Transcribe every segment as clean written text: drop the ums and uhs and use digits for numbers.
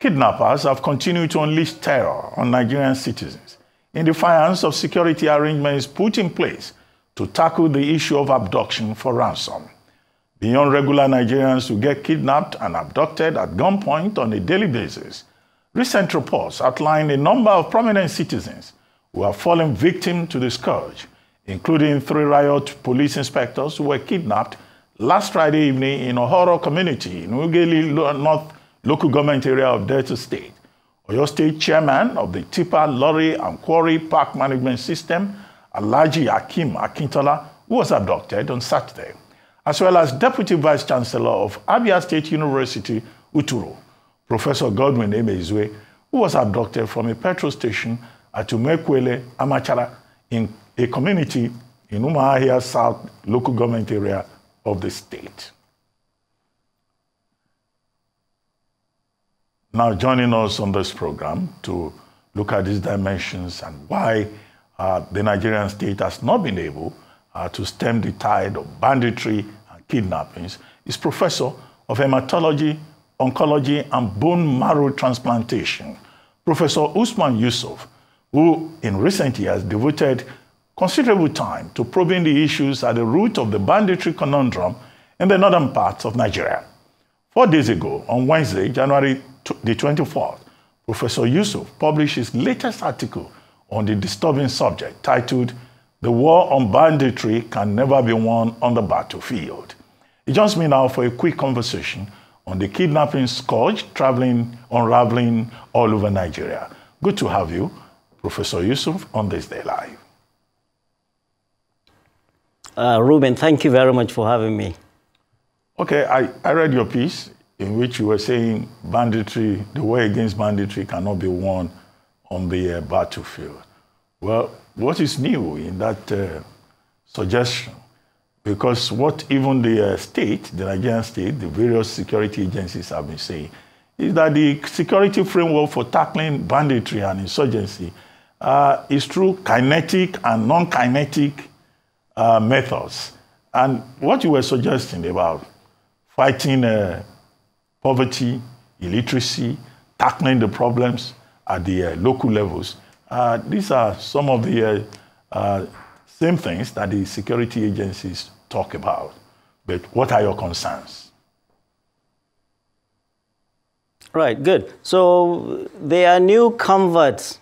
Kidnappers have continued to unleash terror on Nigerian citizens in defiance of security arrangements put in place to tackle the issue of abduction for ransom. Beyond regular Nigerians who get kidnapped and abducted at gunpoint on a daily basis, recent reports outline a number of prominent citizens who have fallen victim to the scourge, including 3 riot police inspectors who were kidnapped last Friday evening in Ohoro community in Ugeli North local government area of Delta State. Oyo State chairman of the Tipper, Lorry and Quarry Park Management System, Alhaji Akim Akintola, who was abducted on Saturday, as well as Deputy Vice Chancellor of Abia State University, Uturu, Professor Godwin Emeizwe, who was abducted from a petrol station at Umekwele, Amachara, in a community in Umuahia South local government area of the state. Now joining us on this program to look at these dimensions and why the Nigerian state has not been able to stem the tide of banditry and kidnappings is Professor of Hematology, Oncology and Bone Marrow Transplantation, Professor Usman Yusuf, who in recent years devoted considerable time to probing the issues at the root of the banditry conundrum in the northern parts of Nigeria. 4 days ago, on Wednesday, January the 24th, Professor Yusuf published his latest article on the disturbing subject titled, "The War on Banditry Can Never Be Won on the Battlefield." He joins me now for a quick conversation on the kidnapping scourge unraveling all over Nigeria. Good to have you, Professor Yusuf, on this day live. Ruben, thank you very much for having me. Okay, I read your piece in which you were saying banditry, the war against banditry cannot be won on the battlefield. Well, what is new in that suggestion? Because what even the state, the Nigerian state, the various security agencies have been saying is that the security framework for tackling banditry and insurgency is through kinetic and non-kinetic methods. And what you were suggesting about fighting poverty, illiteracy, tackling the problems at the local levels, these are some of the same things that the security agencies talk about. But what are your concerns? Right, good. So there are new converts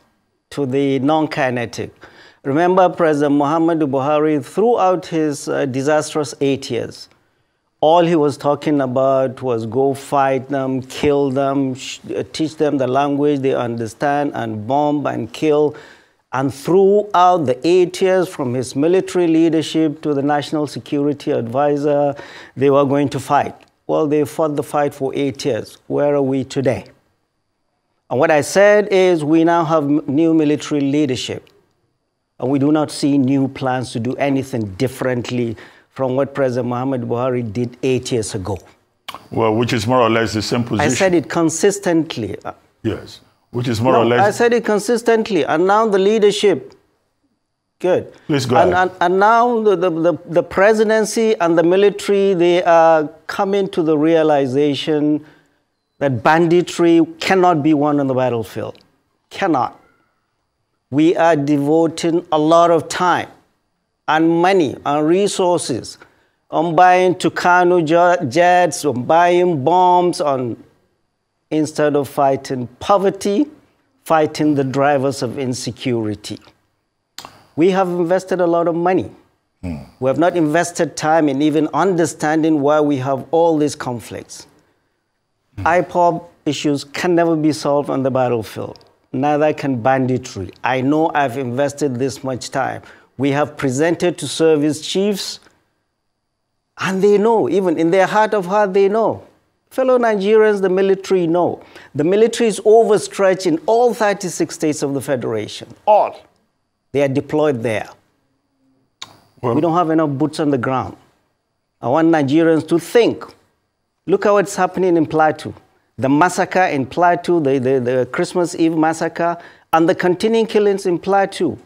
to the non-kinetic. Remember, President Muhammadu Buhari, throughout his disastrous 8 years, all he was talking about was go fight them, kill them, teach them the language they understand, and bomb and kill. And throughout the 8 years, from his military leadership to the national security advisor, they were going to fight. Well, they fought the fight for 8 years. Where are we today? And what I said is we now have new military leadership. And we do not see new plans to do anything differently from what President Muhammad Buhari did 8 years ago. Well, which is more or less the same position. I said it consistently. Yes, which is more or less. I said it consistently. And now the leadership, good. Please go ahead. And now the presidency and the military, they are coming to the realization that banditry cannot be won on the battlefield. Cannot. We are devoting a lot of time and money and resources on buying Tucano jets, on buying bombs, instead of fighting poverty, fighting the drivers of insecurity. We have invested a lot of money. We have not invested time in even understanding why we have all these conflicts. IPOB issues can never be solved on the battlefield. Neither can banditry. I know I've invested this much time. We have presented to service chiefs, and they know, even in their heart of heart, they know. Fellow Nigerians, the military know. The military is overstretched in all 36 states of the Federation. All. They are deployed there. Well, we don't have enough boots on the ground. I want Nigerians to think. Look at what's happening in Plateau. The massacre in Plateau, the Christmas Eve massacre, and the continuing killings in Plateau.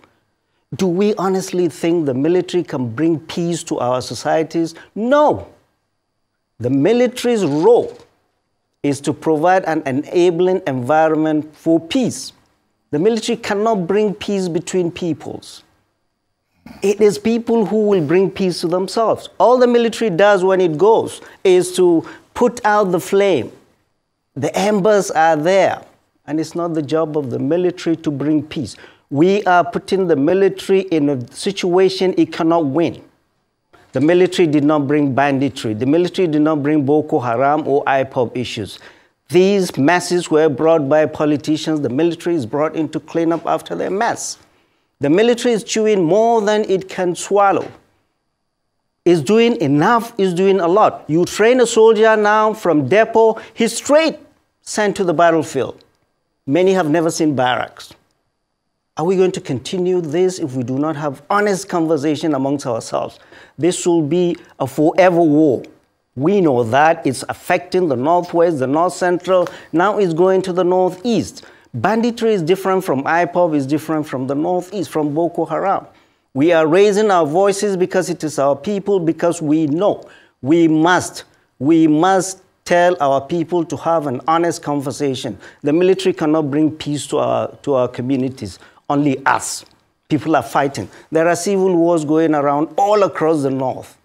Do we honestly think the military can bring peace to our societies? No. The military's role is to provide an enabling environment for peace. The military cannot bring peace between peoples. It is people who will bring peace to themselves. All the military does when it goes is to put out the flame. The embers are there, and it's not the job of the military to bring peace. We are putting the military in a situation it cannot win. The military did not bring banditry. The military did not bring Boko Haram or IPOB issues. These messes were brought by politicians. The military is brought in to clean up after their mess. The military is chewing more than it can swallow. It's doing enough, it's doing a lot. You train a soldier now from depot, he's straight sent to the battlefield. Many have never seen barracks. Are we going to continue this if we do not have honest conversation amongst ourselves? This will be a forever war. We know that it's affecting the Northwest, the North Central, now it's going to the Northeast. Banditry is different from IPOB, is different from the Northeast, from Boko Haram. We are raising our voices because it is our people, because we know we must tell our people to have an honest conversation. The military cannot bring peace to our communities, only us. People are fighting. There are civil wars going around all across the North,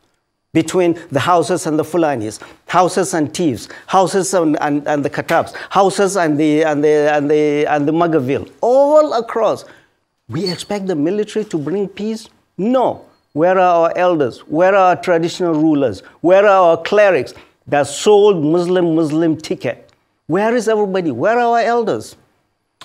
between the Hausas and the Fulanis, Hausas and Thieves, Hausas and the Katabs, Hausas and the Magaville, all across. We expect the military to bring peace? No. Where are our elders? Where are our traditional rulers? Where are our clerics that sold Muslim ticket? Where is everybody? Where are our elders?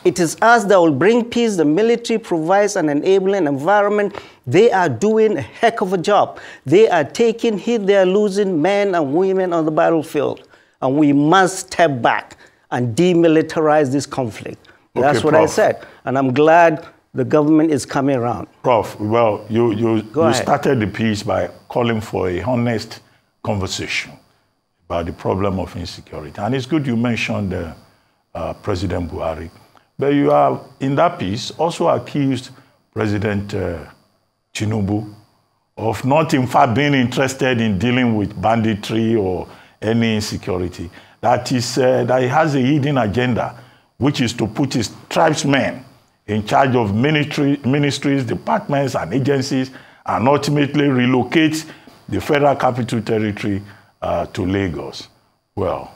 It is us that will bring peace. The military provides an enabling environment. They are doing a heck of a job. They are taking hit. They are losing men and women on the battlefield. And we must step back and demilitarize this conflict. Okay, that's what Prof. I said. And I'm glad the government is coming around. Prof, well, you started the piece by calling for a honest conversation about the problem of insecurity. And it's good you mentioned President Buhari. But you have, in that piece, also accused President Tinubu of not, in fact, being interested in dealing with banditry or any insecurity. That he has a hidden agenda, which is to put his tribesmen in charge of ministries, departments, and agencies, and ultimately relocate the Federal Capital Territory to Lagos. Well,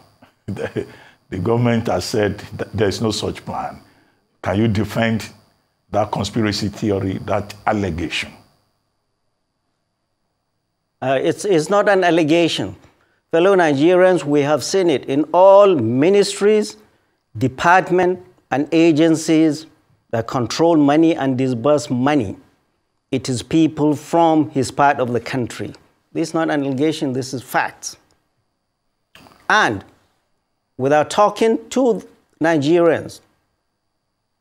the government has said that there is no such plan. Can you defend that conspiracy theory, that allegation? It's not an allegation. Fellow Nigerians, we have seen it in all ministries, departments, and agencies that control money and disburse money. It is people from his part of the country. This is not an allegation, this is facts. And without talking to Nigerians,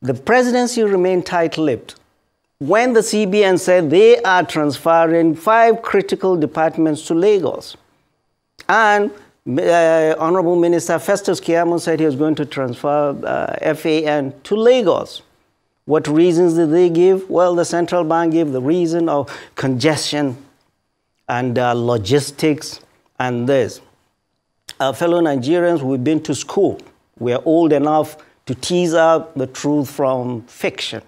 the presidency remained tight-lipped. When the CBN said they are transferring 5 critical departments to Lagos, and Honorable Minister Festus Keyamo said he was going to transfer FAN to Lagos. What reasons did they give? Well, the central bank gave the reason of congestion and logistics and this. Fellow Nigerians, we've been to school. We're old enough to tease out the truth from fiction.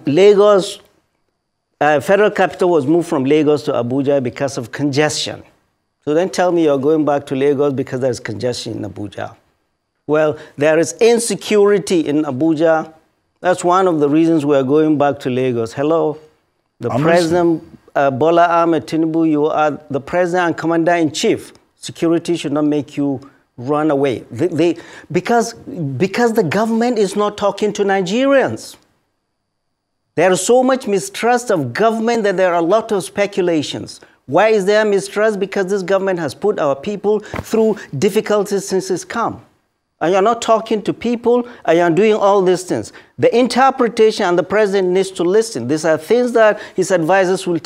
Lagos, federal capital was moved from Lagos to Abuja because of congestion. So then tell me you're going back to Lagos because there's congestion in Abuja. Well, there is insecurity in Abuja. That's one of the reasons we're going back to Lagos. Hello, the President Bola Ahmed Tinubu, you are the President and Commander-in-Chief. Security should not make you run away. Because the government is not talking to Nigerians. There is so much mistrust of government that there are a lot of speculations. Why is there mistrust? Because this government has put our people through difficulties since it's come. And you're not talking to people, and you're doing all these things. The interpretation, and the president needs to listen. These are things that his advisors will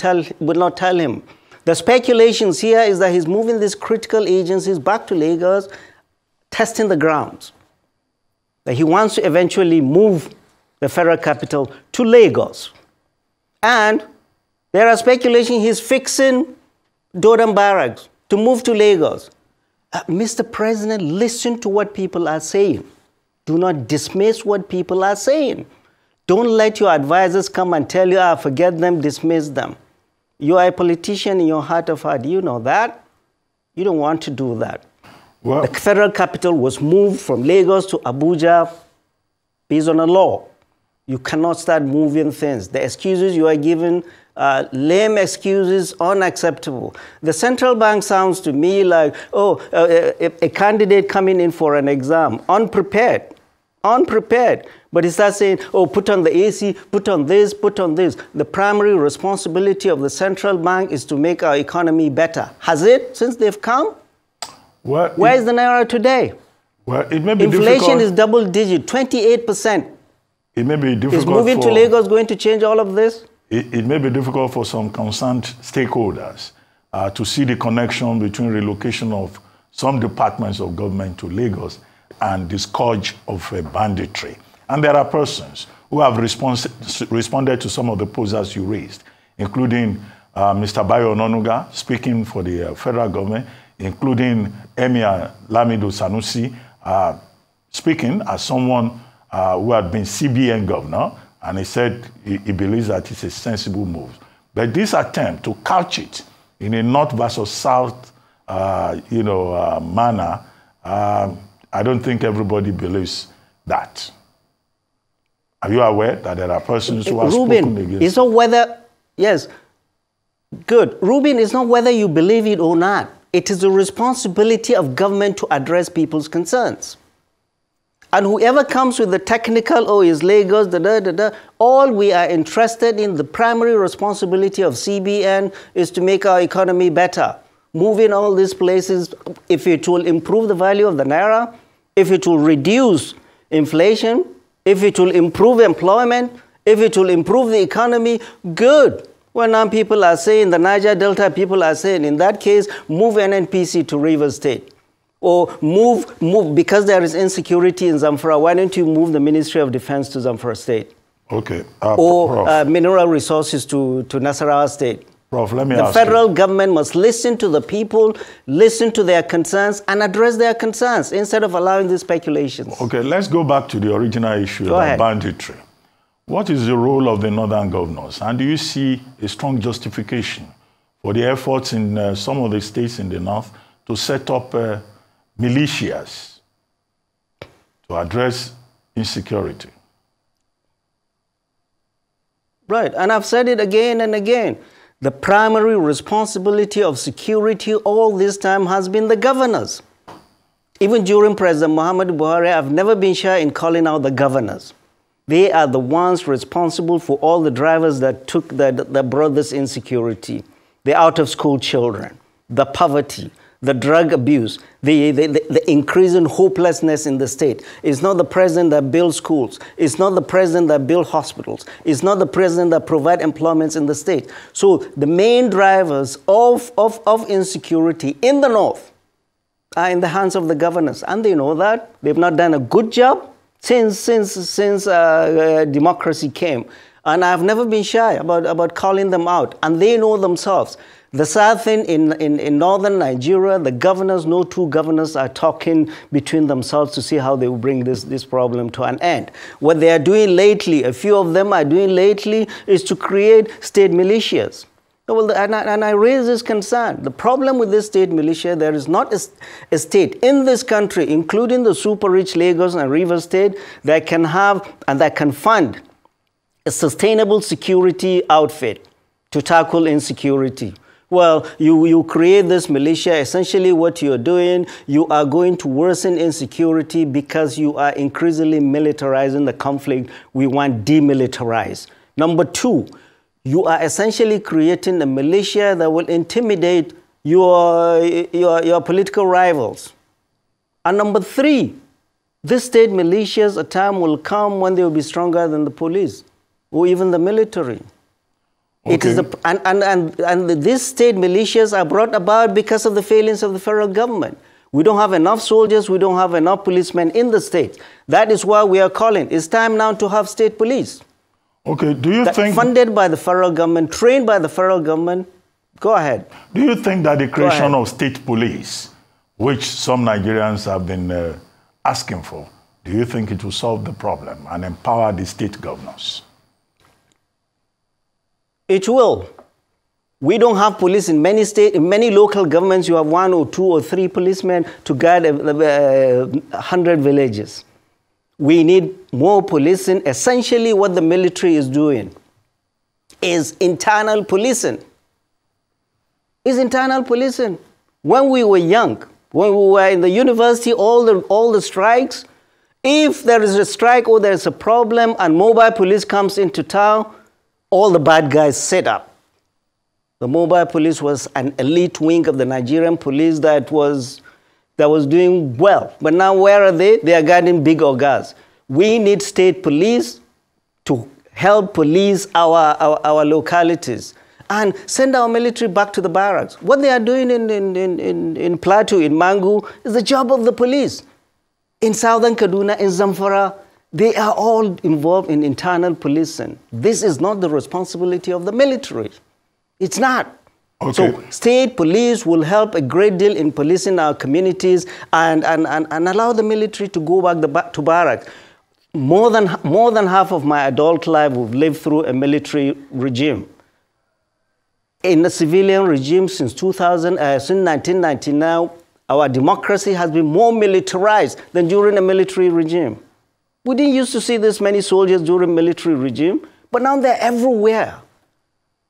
not tell him. The speculations here is that he's moving these critical agencies back to Lagos, testing the grounds. That he wants to eventually move the federal capital to Lagos. And there are speculations he's fixing Dodan Barracks to move to Lagos. Mr. President, listen to what people are saying. Do not dismiss what people are saying. Don't let your advisors come and tell you, forget them, dismiss them. You are a politician in your heart of heart. You know that. You don't want to do that. Well, the federal capital was moved from Lagos to Abuja based on a law. You cannot start moving things. The excuses you are given, lame excuses, unacceptable. The central bank sounds to me like, a candidate coming in for an exam, unprepared. But he starts saying, put on the AC, put on this, put on this. The primary responsibility of the central bank is to make our economy better. Has it since they've come? Well, where is the Naira today? Well, it may be inflation is double digit, 28%. It may be difficult. Is moving to Lagos going to change all of this? It may be difficult for some concerned stakeholders to see the connection between relocation of some departments of government to Lagos and the scourge of banditry. And there are persons who have responded to some of the posers you raised, including Mr. Bayo Ononuga, speaking for the federal government, including Emir Lamido Sanusi, speaking as someone who had been CBN governor, and he said he believes that it's a sensible move. But this attempt to couch it in a North versus South, manner, I don't think everybody believes that. Are you aware that there are persons who have spoken against it's not whether, yes, good. Ruben, it's not whether you believe it or not. It is the responsibility of government to address people's concerns. And whoever comes with the technical, is Lagos, all we are interested in, the primary responsibility of CBN is to make our economy better. Moving all these places, if it will improve the value of the Naira, if it will reduce inflation, if it will improve employment, if it will improve the economy, good. Well, now people are saying, the Niger Delta people are saying, in that case, move NNPC to Rivers State. Or move, because there is insecurity in Zamfara, why don't you move the Ministry of Defense to Zamfara State? Okay. Or mineral resources to Nasarawa State. Prof, let me ask you. The federal government must listen to the people, listen to their concerns, and address their concerns instead of allowing these speculations. Okay, let's go back to the original issue about banditry. What is the role of the northern governors? And do you see a strong justification for the efforts in some of the states in the north to set up militias to address insecurity? Right, and I've said it again and again. The primary responsibility of security all this time has been the governors. Even during President Muhammadu Buhari, I've never been shy in calling out the governors. They are the ones responsible for all the drivers that brought this insecurity. The out-of-school children, the poverty, the drug abuse, the increasing hopelessness in the state. It's not the president that builds schools. It's not the president that builds hospitals. It's not the president that provides employments in the state. So the main drivers of insecurity in the north are in the hands of the governors. And they know that. They've not done a good job since democracy came. And I've never been shy about calling them out. And they know themselves. The sad thing in northern Nigeria, the governors, no two governors are talking between themselves to see how they will bring this problem to an end. What they are doing lately, a few of them are doing lately, is to create state militias. Well, and I raise this concern. The problem with this state militia, there is not a state in this country, including the super rich Lagos and Rivers State, that can have and that can fund a sustainable security outfit to tackle insecurity. Well, you create this militia. Essentially what you're doing, you are going to worsen insecurity because you are increasingly militarizing the conflict we want demilitarized. Number two, you are essentially creating a militia that will intimidate your political rivals. And number three, this state militias, a time will come when they will be stronger than the police or even the military. Okay. It is and these state militias are brought about because of the failings of the federal government. We don't have enough soldiers, we don't have enough policemen in the state. That is why we are calling. It's time now to have state police. Okay, do you think... Funded by the federal government, trained by the federal government. Go ahead. Do you think that the creation of state police which some Nigerians have been asking for, do you think it will solve the problem and empower the state governors? It will. We don't have police in many states. In many local governments, you have 1 or 2 or 3 policemen to guard 100 villages. We need more policing. Essentially, what the military is doing is internal policing. It's internal policing. When we were young, when we were in the university, all the strikes, if there is a strike or there is a problem and mobile police comes into town, all the bad guys set up. The mobile police was an elite wing of the Nigerian police that was doing well. But now where are they? They are guarding big orgas. We need state police to help police our localities and send our military back to the barracks. What they are doing in Plateau, in Mangu, is the job of the police. In southern Kaduna, in Zamfara, they are all involved in internal policing. This is not the responsibility of the military. It's not. Okay. So state police will help a great deal in policing our communities and allow the military to go back to barracks. More than half of my adult life we've lived through a military regime. In the civilian regime since 1999, our democracy has been more militarized than during a military regime. We didn't used to see this many soldiers during military regime, but now they're everywhere.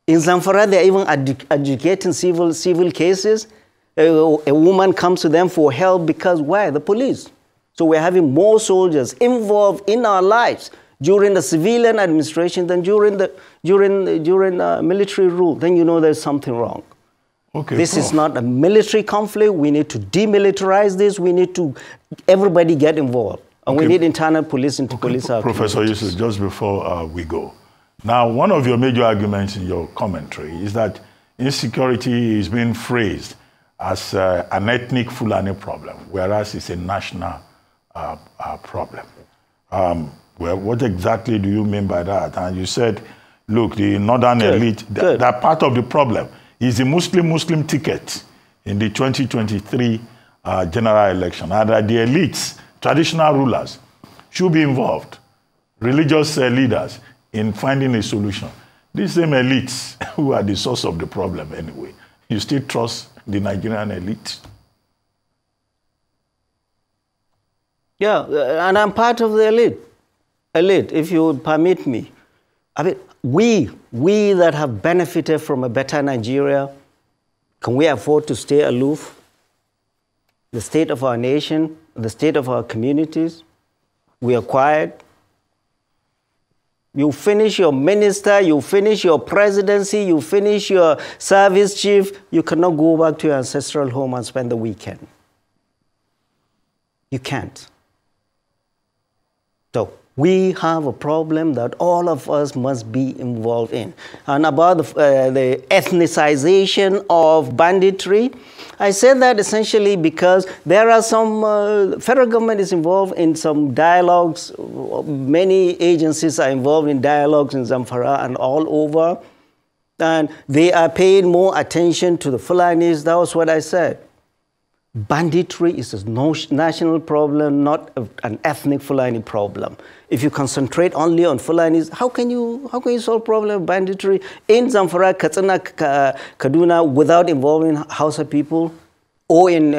In Zamfara, they're even adjudicating civil cases. A woman comes to them for help because why? The police. So we're having more soldiers involved in our lives during the civilian administration than during military rule. Then you know there's something wrong. Okay, this is not a military conflict. We need to demilitarize this. We need to everybody get involved, and we need internal policing to police our Professor Yusuf, just before we go. Now, one of your major arguments in your commentary is that insecurity is being phrased as an ethnic Fulani problem, whereas it's a national problem. Well, what exactly do you mean by that? And you said, look, the northern elite, that part of the problem is the Muslim ticket in the 2023 general election, and that the elites, traditional rulers, should be involved, religious leaders, in finding a solution. These same elites who are the source of the problem anyway, you still trust the Nigerian elite? Yeah, and I'm part of the elite. Elite, if you would permit me. I mean, we that have benefited from a better Nigeria, can we afford to stay aloof? The state of our nation, the state of our communities, we are quiet. You finish your minister, you finish your presidency, you finish your service chief, you cannot go back to your ancestral home and spend the weekend. You can't. So we have a problem that all of us must be involved in. And about the ethnicization of banditry, I said that essentially because there are some, federal government is involved in some dialogues. Many agencies are involved in dialogues in Zamfara and all over. And they are paying more attention to the Fulanis. That was what I said. Banditry is a national problem, not an ethnic Fulani problem. If you concentrate only on Fulanis, how can you solve problem of banditry in Zamfara, Katsina, Kaduna without involving Hausa people, or in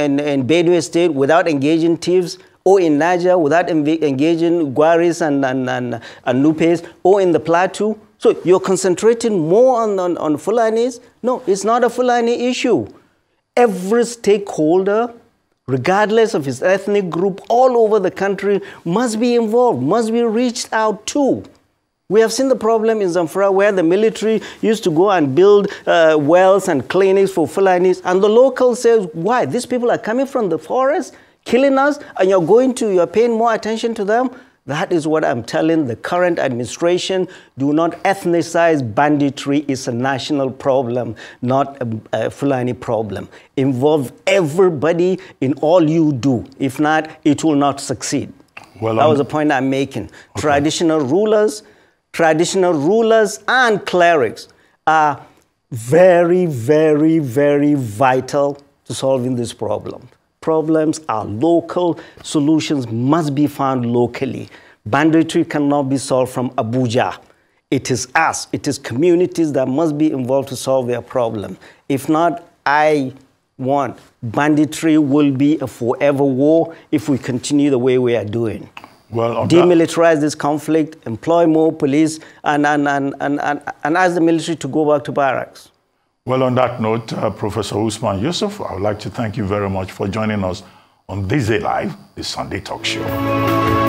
Benue State without engaging thieves, or in Niger without engaging Gwaris and Nupes, or in the Plateau? So you're concentrating more on Fulanis? No, it's not a Fulani issue. Every stakeholder, regardless of his ethnic group, all over the country, must be involved, must be reached out to. We have seen the problem in Zamfara where the military used to go and build wells and clinics for Fulanis, and the locals say, why? These people are coming from the forest, killing us, and you're paying more attention to them? That is what I'm telling the current administration. Do not ethnicize banditry. It's a national problem, not a Fulani problem. Involve everybody in all you do. If not, it will not succeed. Well, that was the point I'm making. Okay. Traditional rulers and clerics are very, very, very vital to solving this problem. problems are local. Solutions must be found locally. Banditry cannot be solved from Abuja. It is us, it is communities that must be involved to solve their problem. If not, banditry will be a forever war if we continue the way we are doing. Well, demilitarize this conflict, employ more police, and ask the military to go back to barracks. Well, on that note, Professor Usman Yusuf, I would like to thank you very much for joining us on This Day Live, the Sunday Talk Show.